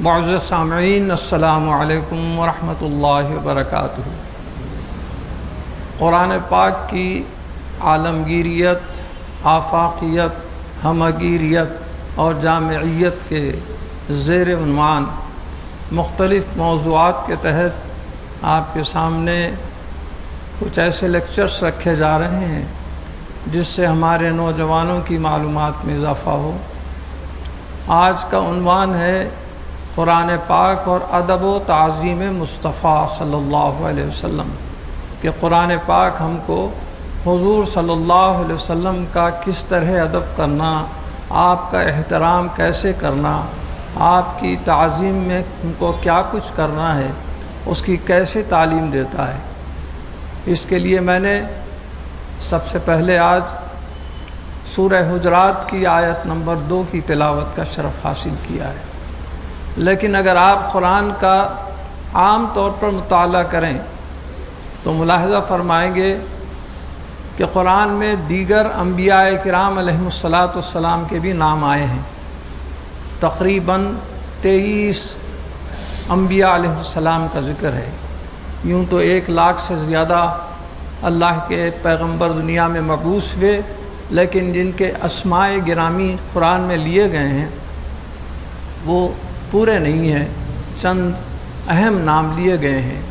معزز سامعین، السلام علیکم ورحمۃ اللہ وبرکاتہ۔ قرآن پاک کی عالمگیریت، آفاقیت، ہمگیریت اور جامعیت کے زیر عنوان مختلف موضوعات کے تحت آپ کے سامنے کچھ ایسے لیکچرز رکھے جا رہے ہیں جس سے ہمارے نوجوانوں کی معلومات میں اضافہ ہو۔ آج کا عنوان ہے قرآن پاک اور ادب و تعظیم مصطفیٰ صلی اللہ علیہ وسلم، کہ قرآن پاک ہم کو حضور صلی اللہ علیہ وسلم کا کس طرح ادب کرنا، آپ کا احترام کیسے کرنا، آپ کی تعظیم میں ہم کو کیا کچھ کرنا ہے، اس کی کیسے تعلیم دیتا ہے۔ اس کے لیے میں نے سب سے پہلے آج سورہ حجرات کی آیت نمبر 2 کی تلاوت کا شرف حاصل کیا ہے، لیکن اگر آپ قرآن کا عام طور پر مطالعہ کریں تو ملاحظہ فرمائیں گے کہ قرآن میں دیگر انبیاء کرام علیہم الصلاۃ کے بھی نام آئے ہیں۔ تقریباً 23 انبیاء علیہ السلام کا ذکر ہے۔ یوں تو 1 لاکھ سے زیادہ اللہ کے پیغمبر دنیا میں مبعوث ہوئے، لیکن جن کے اسماء گرامی قرآن میں لیے گئے ہیں وہ پورے نہیں ہیں، چند اہم نام لیے گئے ہیں۔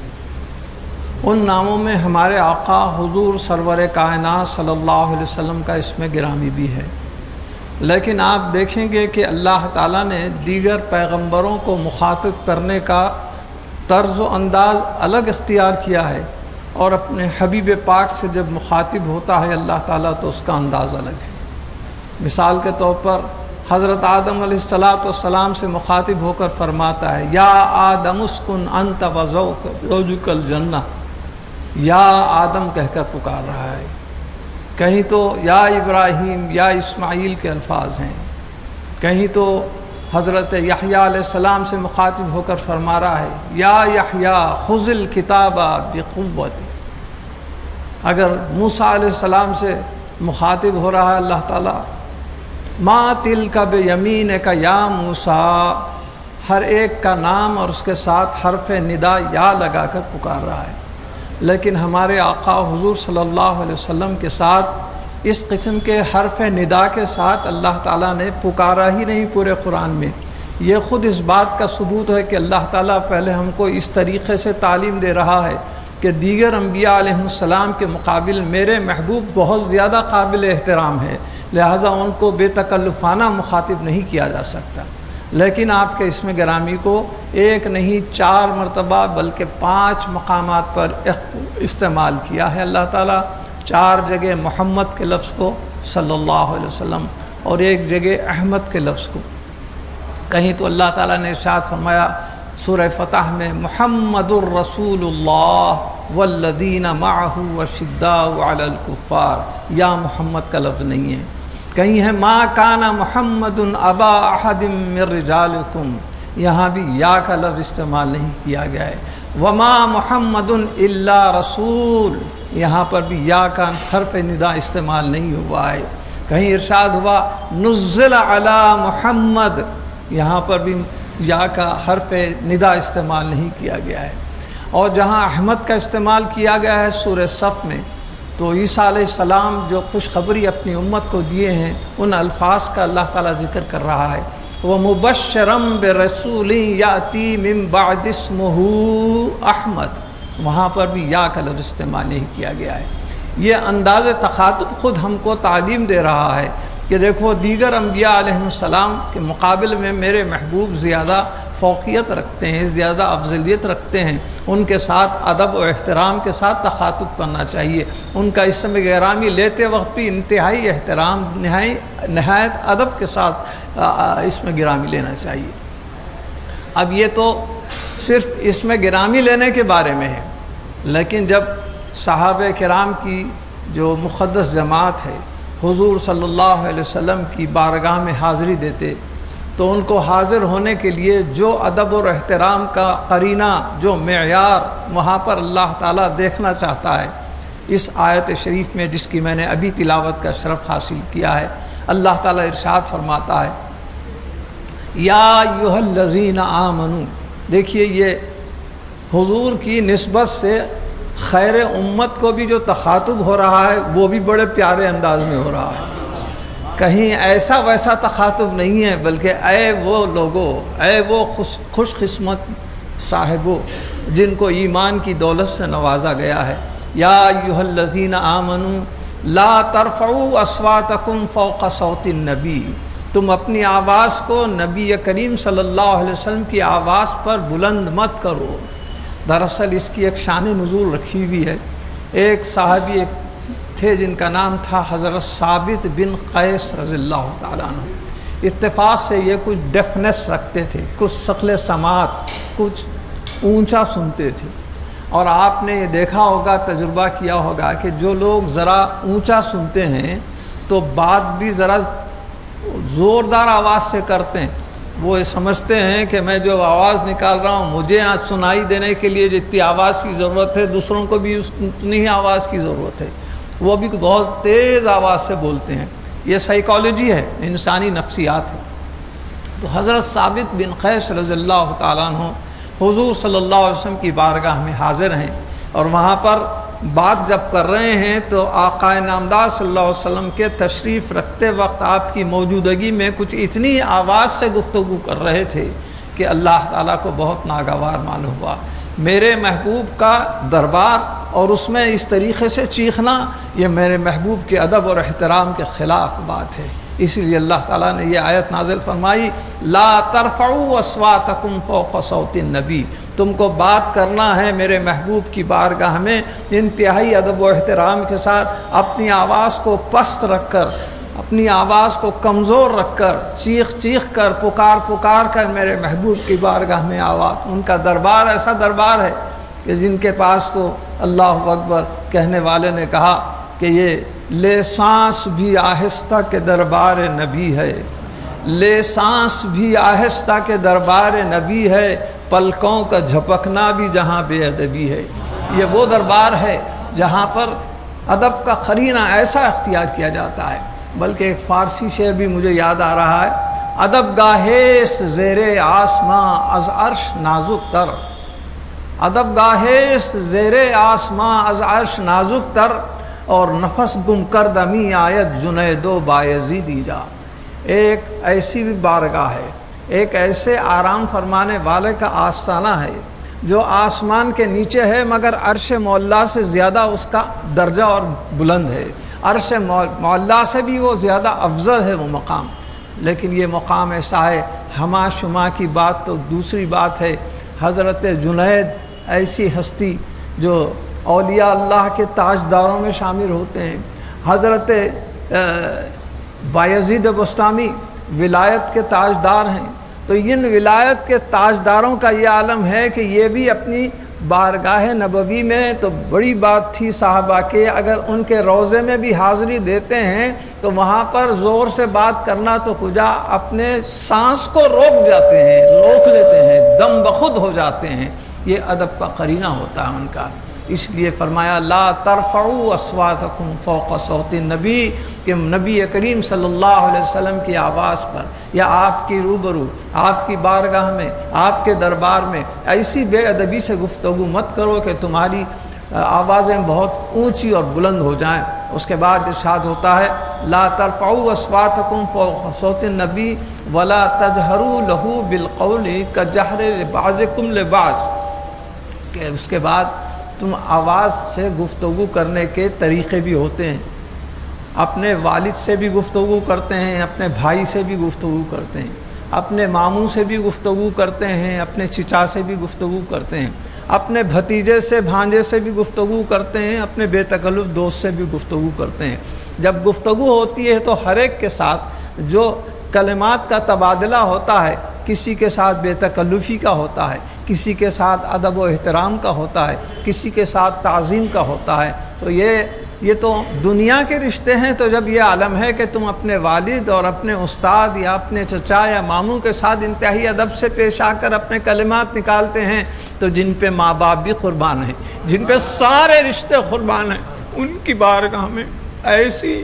ان ناموں میں ہمارے آقا حضور سرور کائنات صلی اللہ علیہ وسلم کا اسم گرامی بھی ہے، لیکن آپ دیکھیں گے کہ اللہ تعالیٰ نے دیگر پیغمبروں کو مخاطب کرنے کا طرز و انداز الگ اختیار کیا ہے، اور اپنے حبیب پاک سے جب مخاطب ہوتا ہے اللہ تعالیٰ تو اس کا انداز الگ ہے۔ مثال کے طور پر حضرت آدم علیہ السلام سے مخاطب ہو کر فرماتا ہے، یا آدم اسکن انت وزوجک الجنہ، یا آدم کہہ کر پکار رہا ہے۔ کہیں تو یا ابراہیم یا اسماعیل کے الفاظ ہیں، کہیں تو حضرت یحییٰ علیہ السلام سے مخاطب ہو کر فرما رہا ہے، یا یحییٰ خذ الکتاب بقوت۔ اگر موسیٰ علیہ السلام سے مخاطب ہو رہا ہے اللہ تعالیٰ، ما تلک بیمینک یا موسیٰ، ہر ایک کا نام اور اس کے ساتھ حرف ندا یا لگا کر پکار رہا ہے۔ لیکن ہمارے آقا حضور صلی اللہ علیہ وسلم کے ساتھ اس قسم کے حرف ندا کے ساتھ اللہ تعالیٰ نے پکارا ہی نہیں پورے قرآن میں۔ یہ خود اس بات کا ثبوت ہے کہ اللہ تعالیٰ پہلے ہم کو اس طریقے سے تعلیم دے رہا ہے کہ دیگر انبیاء علیہ السلام کے مقابل میرے محبوب بہت زیادہ قابل احترام ہے، لہٰذا ان کو بے تکلفانہ مخاطب نہیں کیا جا سکتا۔ لیکن آپ کے اسم گرامی کو 1 نہیں 4 مرتبہ بلکہ 5 مقامات پر استعمال کیا ہے اللہ تعالیٰ۔ 4 جگہ محمد کے لفظ کو صلی اللہ علیہ وسلم، اور 1 جگہ احمد کے لفظ کو۔ کہیں تو اللہ تعالیٰ نے ارشاد فرمایا سورہ فتح میں، محمد الرسول اللہ والذین معہ اشداء علی الکفار، یا محمد کا لفظ نہیں ہے۔ کہیں ہے ما کان محمد ابا احد من رجالکم، یہاں بھی یا کا لفظ استعمال نہیں کیا گیا ہے۔ وما محمد الا رسول، یہاں پر بھی یا کا حرف ندا استعمال نہیں ہوا ہے۔ کہیں ارشاد ہوا نزل علی محمد، یہاں پر بھی یا کا حرف ندا استعمال نہیں کیا گیا ہے۔ اور جہاں احمد کا استعمال کیا گیا ہے سورہ صف میں، تو عیسیٰ علیہ السلام جو خوشخبری اپنی امت کو دیے ہیں ان الفاظ کا اللہ تعالیٰ ذکر کر رہا ہے، وَمُبَشِّرًا بِرَسُولٍ يَأْتِي مِن بَعْدِ اسْمُهُ احمد، وہاں پر بھی یا کا لفظ استعمال نہیں کیا گیا ہے۔ یہ انداز تخاطب خود ہم کو تعلیم دے رہا ہے کہ دیکھو دیگر انبیاء علیہ السلام کے مقابل میں میرے محبوب زیادہ فوقیت رکھتے ہیں، زیادہ افضلیت رکھتے ہیں، ان کے ساتھ ادب و احترام کے ساتھ تخاطب کرنا چاہیے۔ ان کا اسم گرامی لیتے وقت بھی انتہائی احترام، نہایت ادب کے ساتھ اسم گرامی لینا چاہیے۔ اب یہ تو صرف اسم گرامی لینے کے بارے میں ہے، لیکن جب صحابہ کرام کی جو مقدس جماعت ہے حضور صلی اللہ علیہ وسلم کی بارگاہ میں حاضری دیتے تو ان کو حاضر ہونے کے لیے جو ادب اور احترام کا قرینہ، جو معیار وہاں پر اللہ تعالیٰ دیکھنا چاہتا ہے، اس آیت شریف میں جس کی میں نے ابھی تلاوت کا شرف حاصل کیا ہے، اللہ تعالیٰ ارشاد فرماتا ہے یا ایھا الذین آمنو، دیکھیے یہ حضور کی نسبت سے خیر امت کو بھی جو تخاطب ہو رہا ہے وہ بھی بڑے پیارے انداز میں ہو رہا ہے، کہیں ایسا ویسا تخاطب نہیں ہے، بلکہ اے وہ لوگو، اے وہ خوش قسمت صاحبو جن کو ایمان کی دولت سے نوازا گیا ہے، یا ایھا الذین آمنو لا ترفعوا اصواتکم فوق صوت النبی، تم اپنی آواز کو نبی کریم صلی اللہ علیہ وسلم کی آواز پر بلند مت کرو۔ دراصل اس کی ایک شان نزول رکھی ہوئی ہے۔ ایک صحابی ایک تھے جن کا نام تھا حضرت ثابت بن قیس رضی اللہ تعالیٰ عنہ، اتفاق سے یہ کچھ ڈیفنس رکھتے تھے، کچھ ثقل سماعت، کچھ اونچا سنتے تھے، اور آپ نے یہ دیکھا ہوگا، تجربہ کیا ہوگا کہ جو لوگ ذرا اونچا سنتے ہیں تو بات بھی ذرا زوردار آواز سے کرتے ہیں، وہ یہ سمجھتے ہیں کہ میں جو آواز نکال رہا ہوں مجھے سنائی دینے کے لیے جتنی آواز کی ضرورت ہے دوسروں کو بھی اتنی ہی آواز کی ضرورت ہے، وہ بھی بہت تیز آواز سے بولتے ہیں۔ یہ سائیکالوجی ہے، انسانی نفسیات ہے۔ تو حضرت ثابت بن قیس رضی اللہ تعالیٰ عنہ حضور صلی اللہ علیہ وسلم کی بارگاہ میں حاضر ہیں، اور وہاں پر بات جب کر رہے ہیں تو آقا نامدار صلی اللہ علیہ وسلم کے تشریف رکھتے وقت آپ کی موجودگی میں کچھ اتنی آواز سے گفتگو کر رہے تھے کہ اللہ تعالیٰ کو بہت ناگوار معلوم ہوا۔ میرے محبوب کا دربار اور اس میں اس طریقے سے چیخنا، یہ میرے محبوب کے ادب اور احترام کے خلاف بات ہے، اس لیے اللہ تعالیٰ نے یہ آیت نازل فرمائی، لا ترفعوا اصواتکم فوق صوت النبی، تم کو بات کرنا ہے میرے محبوب کی بارگاہ میں انتہائی ادب و احترام کے ساتھ، اپنی آواز کو پست رکھ کر، اپنی آواز کو کمزور رکھ کر، چیخ چیخ کر، پکار کر میرے محبوب کی بارگاہ میں آواز۔ ان کا دربار ایسا دربار ہے کہ جن کے پاس تو اللہ اکبر کہنے والے نے کہا کہ یہ لے سانس بھی آہستہ کے دربار نبی ہے، لے سانس بھی آہستہ کے دربار نبی ہے، پلکوں کا جھپکنا بھی جہاں بے ادبی ہے۔ یہ وہ دربار ہے جہاں پر ادب کا قرینہ ایسا اختیار کیا جاتا ہے۔ بلکہ ایک فارسی شعر بھی مجھے یاد آ رہا ہے، ادب گاہیست زیر آسماں از عرش نازک تر، ادب گاہیست زیر آسماں از عرش نازک تر، اور نفس گم کردمی آیت جنید و بایزیدی جا۔ ایک ایسی بھی بارگاہ ہے، ایک ایسے آرام فرمانے والے کا آستانہ ہے جو آسمان کے نیچے ہے، مگر عرش معلیٰ سے زیادہ اس کا درجہ اور بلند ہے، عرش معلیٰ سے بھی وہ زیادہ افضل ہے وہ مقام۔ لیکن یہ مقام ایسا ہے، ہما شما کی بات تو دوسری بات ہے۔ حضرت جنید ایسی ہستی جو اولیاء اللہ کے تاجداروں میں شامل ہوتے ہیں، حضرت بایزید بسطامی ولایت کے تاجدار ہیں، تو ان ولایت کے تاجداروں کا یہ عالم ہے کہ یہ بھی اپنی بارگاہ نبوی میں تو بڑی بات تھی صحابہ کے، اگر ان کے روضے میں بھی حاضری دیتے ہیں تو وہاں پر زور سے بات کرنا تو کجا، اپنے سانس کو روک جاتے ہیں، روک لیتے ہیں، دم بخود ہو جاتے ہیں۔ یہ ادب کا قرینہ ہوتا ہے ان کا۔ اس لیے فرمایا لا ترفعوا اصواتکم فوق صوت النبی، کہ نبی کریم صلی اللہ علیہ وسلم کی آواز پر یا آپ کی روبرو، آپ کی بارگاہ میں، آپ کے دربار میں ایسی بے ادبی سے گفتگو مت کرو کہ تمہاری آوازیں بہت اونچی اور بلند ہو جائیں۔ اس کے بعد ارشاد ہوتا ہے لا ترفعوا اصواتکم فوق صوت النبی ولا تجہروا لہ بالقول کجہر بعضکم لبعض، کہ اس کے بعد تم آواز سے گفتگو کرنے کے طریقے بھی ہوتے ہیں، اپنے والد سے بھی گفتگو کرتے ہیں، اپنے بھائی سے بھی گفتگو کرتے ہیں، اپنے ماموں سے بھی گفتگو کرتے ہیں، اپنے چچا سے بھی گفتگو کرتے ہیں، اپنے بھتیجے سے بھانجے سے بھی گفتگو کرتے ہیں، اپنے بے تکلف دوست سے بھی گفتگو کرتے ہیں۔ جب گفتگو ہوتی ہے تو ہر ایک کے ساتھ جو کلمات کا تبادلہ ہوتا ہے، کسی کے ساتھ بے تکلفی کا ہوتا ہے، کسی کے ساتھ ادب و احترام کا ہوتا ہے، کسی کے ساتھ تعظیم کا ہوتا ہے، تو یہ تو دنیا کے رشتے ہیں۔ تو جب یہ عالم ہے کہ تم اپنے والد اور اپنے استاد یا اپنے چچا یا ماموں کے ساتھ انتہائی ادب سے پیش آ کر اپنے کلمات نکالتے ہیں، تو جن پہ ماں باپ بھی قربان ہیں، جن پہ سارے رشتے قربان ہیں، ان کی بارگاہ میں ایسی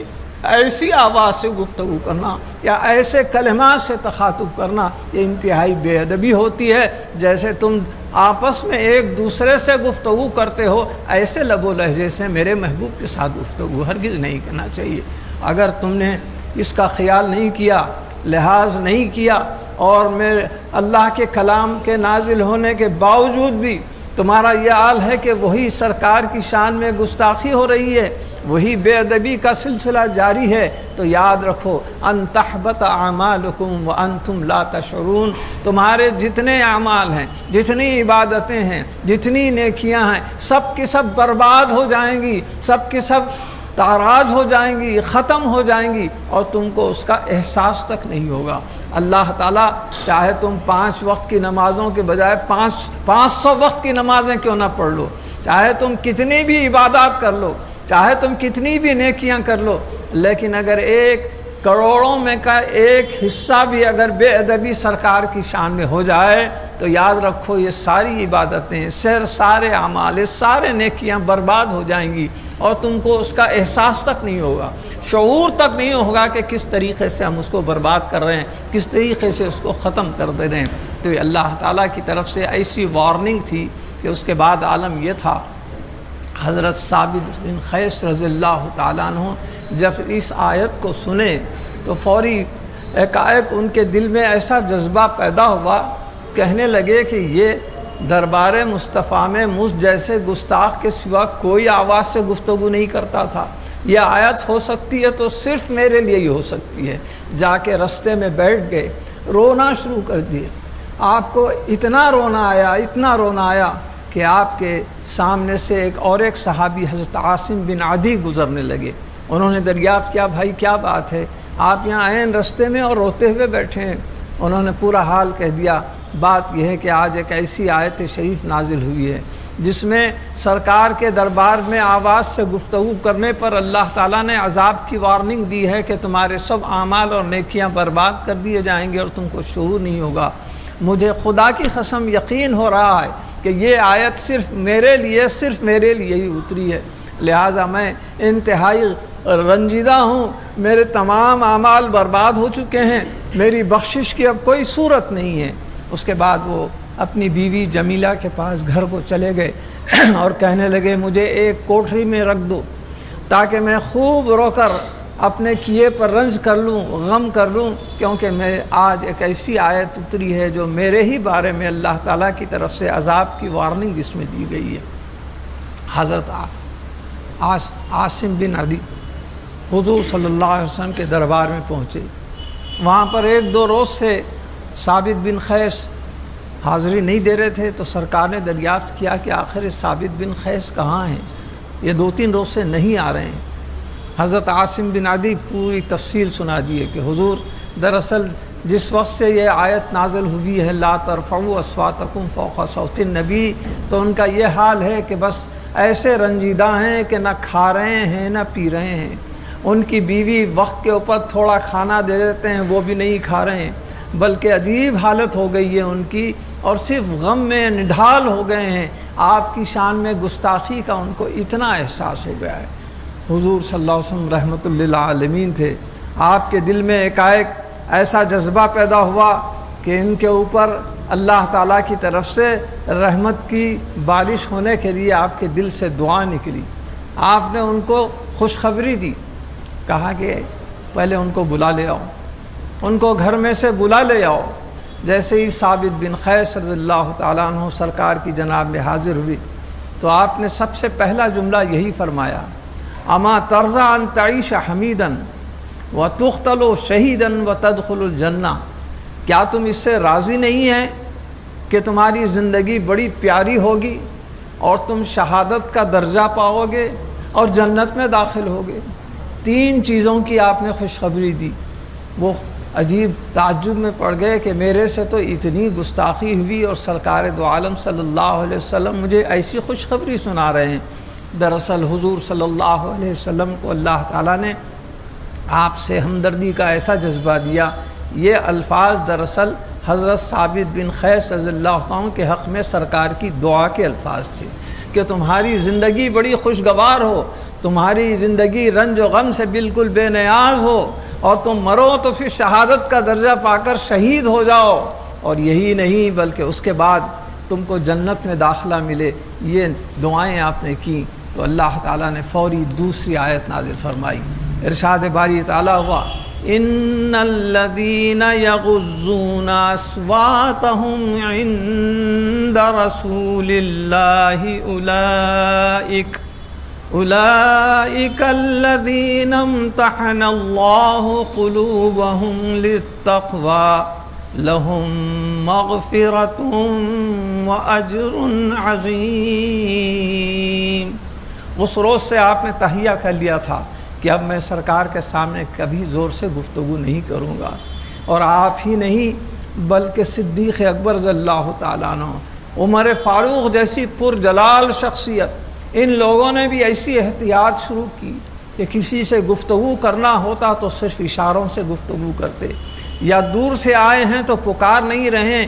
ایسی آواز سے گفتگو کرنا یا ایسے کلمات سے تخاطب کرنا یہ انتہائی بے ادبی ہوتی ہے۔ جیسے تم آپس میں ایک دوسرے سے گفتگو کرتے ہو، ایسے لب و لہجے سے میرے محبوب کے ساتھ گفتگو ہرگز نہیں کرنا چاہیے۔ اگر تم نے اس کا خیال نہیں کیا، لحاظ نہیں کیا، اور میرے اللہ کے کلام کے نازل ہونے کے باوجود بھی تمہارا یہ حال ہے کہ وہی سرکار کی شان میں گستاخی ہو رہی ہے، وہی بے ادبی کا سلسلہ جاری ہے، تو یاد رکھو ان تحبط اعمالکم وانتم لا تشعرون، تمہارے جتنے اعمال ہیں، جتنی عبادتیں ہیں، جتنی نیکیاں ہیں، سب کی سب برباد ہو جائیں گی، سب کی سب تاراج ہو جائیں گی، ختم ہو جائیں گی، اور تم کو اس کا احساس تک نہیں ہوگا۔ اللہ تعالیٰ چاہے تم 5 وقت کی نمازوں کے بجائے 500 وقت کی نمازیں کیوں نہ پڑھ لو، چاہے تم کتنی بھی عبادات کر لو، چاہے تم کتنی بھی نیکیاں کر لو، لیکن اگر 1 کروڑوں میں کا 1 حصہ بھی اگر بے ادبی سرکار کی شان میں ہو جائے تو یاد رکھو یہ ساری عبادتیں، سارے اعمال، سارے نیکیاں برباد ہو جائیں گی، اور تم کو اس کا احساس تک نہیں ہوگا، شعور تک نہیں ہوگا کہ کس طریقے سے ہم اس کو برباد کر رہے ہیں، کس طریقے سے اس کو ختم کر دے رہے ہیں۔ تو یہ اللہ تعالیٰ کی طرف سے ایسی وارننگ تھی کہ اس کے بعد عالم یہ تھا۔ حضرت ثابت بن قیس رضی اللہ تعالیٰ عنہ جب اس آیت کو سنے تو فوری ایک ان کے دل میں ایسا جذبہ پیدا ہوا، کہنے لگے کہ یہ دربار مصطفیٰ میں مجھ جیسے گستاخ کے سوا کوئی آواز سے گفتگو نہیں کرتا تھا، یہ آیت ہو سکتی ہے تو صرف میرے لیے ہی ہو سکتی ہے۔ جا کے رستے میں بیٹھ گئے، رونا شروع کر دیے۔ آپ کو اتنا رونا آیا کہ آپ کے سامنے سے ایک صحابی حضرت عاصم بن عدی گزرنے لگے۔ انہوں نے دریافت کیا، بھائی کیا بات ہے، آپ یہاں عین رستے میں اور روتے ہوئے بیٹھے ہیں؟ انہوں نے پورا حال کہہ دیا۔ بات یہ ہے کہ آج ایک ایسی آیت شریف نازل ہوئی ہے جس میں سرکار کے دربار میں آواز سے گفتگو کرنے پر اللہ تعالیٰ نے عذاب کی وارننگ دی ہے کہ تمہارے سب اعمال اور نیکیاں برباد کر دیے جائیں گے اور تم کو شعور نہیں ہوگا۔ مجھے خدا کی قسم یقین ہو رہا ہے کہ یہ آیت صرف میرے لیے ہی اتری ہے، لہٰذا میں انتہائی رنجیدہ ہوں، میرے تمام اعمال برباد ہو چکے ہیں، میری بخشش کی اب کوئی صورت نہیں ہے۔ اس کے بعد وہ اپنی بیوی جمیلہ کے پاس گھر کو چلے گئے اور کہنے لگے مجھے ایک کوٹھری میں رکھ دو تاکہ میں خوب رو کر اپنے کیے پر رنج کر لوں، غم کر لوں، کیونکہ میں آج ایک ایسی آیت اتری ہے جو میرے ہی بارے میں اللہ تعالیٰ کی طرف سے عذاب کی وارننگ جس میں دی گئی ہے۔ حضرت عاصم بن عدی حضور صلی اللہ علیہ وسلم کے دربار میں پہنچے۔ وہاں پر 1-2 روز سے ثابت بن قیس حاضری نہیں دے رہے تھے، تو سرکار نے دریافت کیا کہ آخر ثابت بن قیس کہاں ہیں، یہ 2-3 روز سے نہیں آ رہے ہیں۔ حضرت عاصم بن عدی پوری تفصیل سنا دیے کہ حضور دراصل جس وقت سے یہ آیت نازل ہوئی ہے لا ترفعوا اصواتکم فوق صوت النبی، تو ان کا یہ حال ہے کہ بس ایسے رنجیدہ ہیں کہ نہ کھا رہے ہیں نہ پی رہے ہیں۔ ان کی بیوی وقت کے اوپر تھوڑا کھانا دے دیتے ہیں، وہ بھی نہیں کھا رہے ہیں، بلکہ عجیب حالت ہو گئی ہے ان کی، اور صرف غم میں نڈھال ہو گئے ہیں۔ آپ کی شان میں گستاخی کا ان کو اتنا احساس ہو گیا ہے۔ حضور صلی اللہ علیہ وسلم رحمۃ للعالمین تھے، آپ کے دل میں ایک ایسا جذبہ پیدا ہوا کہ ان کے اوپر اللہ تعالیٰ کی طرف سے رحمت کی بارش ہونے کے لیے آپ کے دل سے دعا نکلی۔ آپ نے ان کو خوشخبری دی، کہا کہ پہلے ان کو بلا لے آؤ، ان کو گھر میں سے بلا لے آؤ۔ جیسے ہی ثابت بن قیس رضی اللہ تعالیٰ عنہ سرکار کی جناب میں حاضر ہوئی تو آپ نے سب سے پہلا جملہ یہی فرمایا، اما ترضى ان تعيش حمیدا وتقتل شہیدا وتدخل الجنہ، کیا تم اس سے راضی نہیں ہیں کہ تمہاری زندگی بڑی پیاری ہوگی اور تم شہادت کا درجہ پاؤ گے اور جنت میں داخل ہوگے؟ 3 چیزوں کی آپ نے خوشخبری دی۔ وہ عجیب تعجب میں پڑ گئے کہ میرے سے تو اتنی گستاخی ہوئی اور سرکار دو عالم صلی اللہ علیہ وسلم مجھے ایسی خوشخبری سنا رہے ہیں۔ دراصل حضور صلی اللہ علیہ وسلم کو اللہ تعالیٰ نے آپ سے ہمدردی کا ایسا جذبہ دیا۔ یہ الفاظ دراصل حضرت ثابت بن قیس رضی اللہ عنہ کے حق میں سرکار کی دعا کے الفاظ تھے کہ تمہاری زندگی بڑی خوشگوار ہو، تمہاری زندگی رنج و غم سے بالکل بے نیاز ہو اور تم مرو تو پھر شہادت کا درجہ پا کر شہید ہو جاؤ، اور یہی نہیں بلکہ اس کے بعد تم کو جنت میں داخلہ ملے، یہ دعائیں آپ نے کی تو اللہ تعالیٰ نے فوری دوسری آیت نازل فرمائی۔ ارشاد باری تعالیٰ ہوا ان الذین یغضون اصواتهم عند رسول اللہ اولئک الذین امتحن اللہ قلوبهم للتقوی لہم مغفرۃ واجر عظیم۔ اس روز سے آپ نے تہیہ کر لیا تھا کہ اب میں سرکار کے سامنے کبھی زور سے گفتگو نہیں کروں گا، اور آپ ہی نہیں بلکہ صدیق اکبر رضی اللہ تعالیٰ عنہ، عمر فاروق جیسی پرجلال شخصیت، ان لوگوں نے بھی ایسی احتیاط شروع کی کہ کسی سے گفتگو کرنا ہوتا تو صرف اشاروں سے گفتگو کرتے، یا دور سے آئے ہیں تو پکار نہیں رہے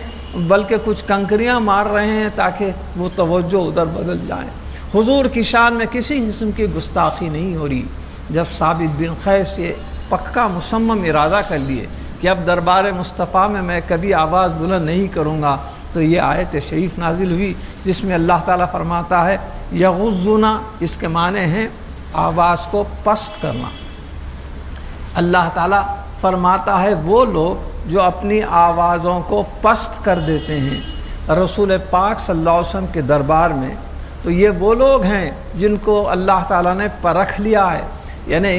بلکہ کچھ کنکریاں مار رہے ہیں تاکہ وہ توجہ ادھر بدل جائیں۔ حضور کی شان میں کسی قسم کی گستاخی نہیں ہو رہی۔ جب ثابت بن قیس یہ پکا مصمم ارادہ کر لیے کہ اب دربار مصطفیٰ میں کبھی آواز بلند نہیں کروں گا، تو یہ آیت شریف نازل ہوئی جس میں اللہ تعالیٰ فرماتا ہے یغضون، اس کے معنی ہیں آواز کو پست کرنا۔ اللہ تعالیٰ فرماتا ہے وہ لوگ جو اپنی آوازوں کو پست کر دیتے ہیں رسول پاک صلی اللہ علیہ وسلم کے دربار میں، تو یہ وہ لوگ ہیں جن کو اللہ تعالیٰ نے پرکھ لیا ہے، یعنی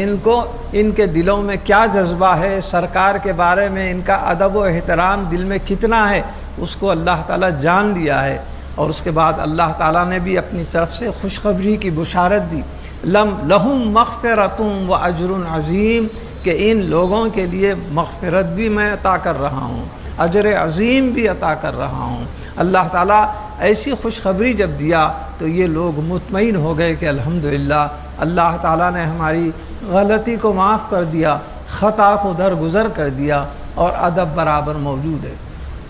ان کے دلوں میں کیا جذبہ ہے، سرکار کے بارے میں ان کا ادب و احترام دل میں کتنا ہے، اس کو اللہ تعالیٰ جان لیا ہے۔ اور اس کے بعد اللہ تعالیٰ نے بھی اپنی طرف سے خوشخبری کی بشارت دی، لہم مغفرۃ و اجر عظیم، کہ ان لوگوں کے لیے مغفرت بھی میں عطا کر رہا ہوں، اجر عظیم بھی عطا کر رہا ہوں۔ اللہ تعالیٰ ایسی خوشخبری جب دیا تو یہ لوگ مطمئن ہو گئے کہ الحمدللہ اللہ تعالیٰ نے ہماری غلطی کو معاف کر دیا، خطا کو درگزر کر دیا، اور ادب برابر موجود ہے۔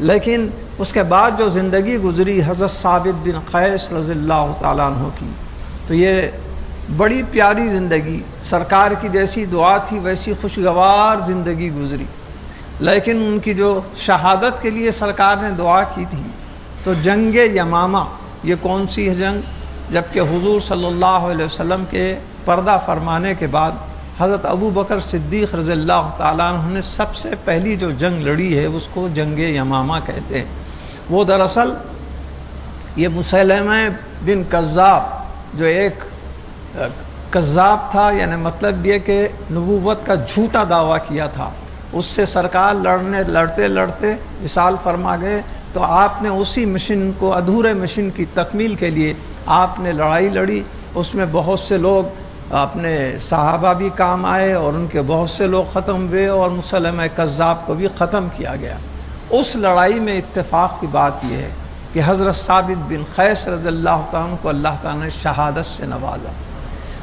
لیکن اس کے بعد جو زندگی گزری حضرت ثابت بن قیس رضی اللہ تعالیٰ عنہ کی، تو یہ بڑی پیاری زندگی، سرکار کی جیسی دعا تھی ویسی خوشگوار زندگی گزری، لیکن ان کی جو شہادت کے لیے سرکار نے دعا کی تھی تو جنگ یمامہ، یہ کون سی ہے جنگ؟ جبکہ حضور صلی اللہ علیہ وسلم کے پردہ فرمانے کے بعد حضرت ابو بکر صدیق رضی اللہ تعالیٰ عنہ نے سب سے پہلی جو جنگ لڑی ہے اس کو جنگ یمامہ کہتے ہیں۔ وہ دراصل یہ مسیلمہ بن کذاب جو ایک کذاب تھا، یعنی مطلب یہ کہ نبوت کا جھوٹا دعویٰ کیا تھا، اس سے سرکار لڑتے وصال فرما گئے، تو آپ نے اسی مشن کو، ادھورے مشن کی تکمیل کے لیے آپ نے لڑائی لڑی۔ اس میں بہت سے لوگ اپنے صحابہ بھی کام آئے اور ان کے بہت سے لوگ ختم ہوئے، اور مسلمہ کذاب کو بھی ختم کیا گیا۔ اس لڑائی میں اتفاق کی بات یہ ہے کہ حضرت ثابت بن قیس رضی اللہ تعالیٰ کو اللہ تعالیٰ نے شہادت سے نوازا۔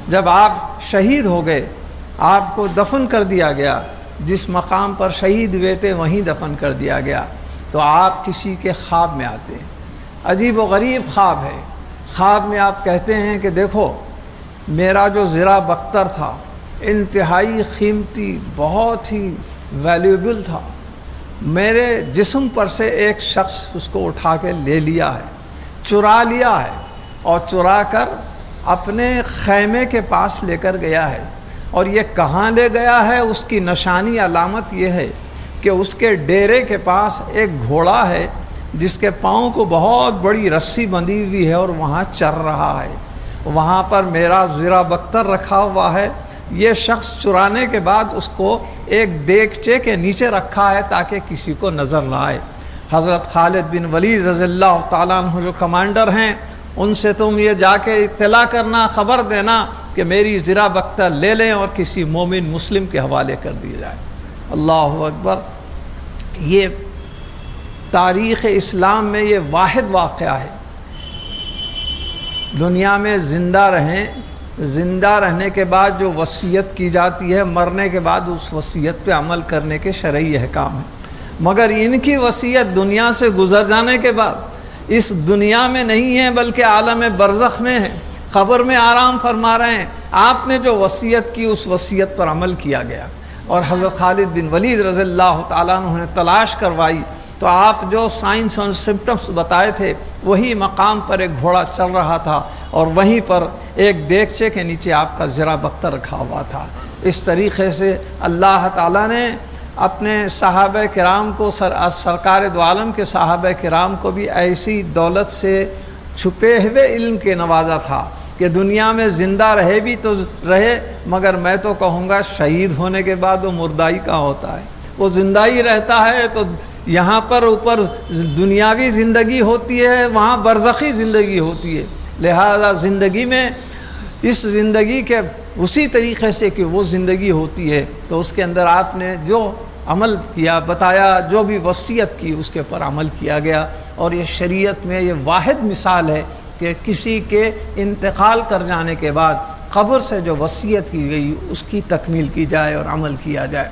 جب آپ شہید ہو گئے، آپ کو دفن کر دیا گیا، جس مقام پر شہید ہوئے تھے وہیں دفن کر دیا گیا، تو آپ کسی کے خواب میں آتے ہیں۔ عجیب و غریب خواب ہے۔ خواب میں آپ کہتے ہیں کہ دیکھو میرا جو زرہ بختر تھا انتہائی قیمتی، بہت ہی ویلیوبل تھا، میرے جسم پر سے ایک شخص اس کو اٹھا کے لے لیا ہے، چرا لیا ہے، اور چرا کر اپنے خیمے کے پاس لے کر گیا ہے۔ اور یہ کہاں لے گیا ہے، اس کی نشانی علامت یہ ہے کہ اس کے ڈیرے کے پاس ایک گھوڑا ہے جس کے پاؤں کو بہت بڑی رسی بندھی ہوئی ہے اور وہاں چر رہا ہے، وہاں پر میرا زرہ بختر رکھا ہوا ہے۔ یہ شخص چرانے کے بعد اس کو ایک دیگچے کے نیچے رکھا ہے تاکہ کسی کو نظر نہ آئے۔ حضرت خالد بن ولید رضی اللہ تعالیٰ عنہ جو کمانڈر ہیں، ان سے تم یہ جا کے اطلاع کرنا، خبر دینا کہ میری زرہ بختر لے لیں اور کسی مومن مسلم کے حوالے کر دیا جائے۔ اللہ اکبر! یہ تاریخ اسلام میں یہ واحد واقعہ ہے۔ دنیا میں زندہ رہیں، زندہ رہنے کے بعد جو وصیت کی جاتی ہے، مرنے کے بعد اس وصیت پہ عمل کرنے کے شرعی احکام ہیں، مگر ان کی وصیت دنیا سے گزر جانے کے بعد اس دنیا میں نہیں ہے بلکہ عالم برزخ میں ہے۔ قبر میں آرام فرما رہے ہیں، آپ نے جو وصیت کی اس وصیت پر عمل کیا گیا۔ اور حضرت خالد بن ولید رضی اللہ تعالیٰ عنہ نے تلاش کروائی تو آپ جو سائنس اور سمپٹمس بتائے تھے وہی مقام پر ایک گھوڑا چل رہا تھا اور وہیں پر ایک دیگچے کے نیچے آپ کا زرہ بختر رکھا ہوا تھا۔ اس طریقے سے اللہ تعالیٰ نے اپنے صحابہ کرام کو سرکار دو عالم کے صحابہ کرام کو بھی ایسی دولت سے چھپے ہوئے علم کے نوازا تھا کہ دنیا میں زندہ رہے بھی تو رہے، مگر میں تو کہوں گا شہید ہونے کے بعد وہ مردائی کا ہوتا ہے، وہ زندہ ہی رہتا ہے تو یہاں پر اوپر دنیاوی زندگی ہوتی ہے، وہاں برزخی زندگی ہوتی ہے۔ لہذا زندگی میں اس زندگی کے اسی طریقے سے کہ وہ زندگی ہوتی ہے تو اس کے اندر آپ نے جو عمل کیا بتایا، جو بھی وصیت کی اس کے پر عمل کیا گیا۔ اور یہ شریعت میں یہ واحد مثال ہے کہ کسی کے انتقال کر جانے کے بعد قبر سے جو وصیت کی گئی اس کی تکمیل کی جائے اور عمل کیا جائے۔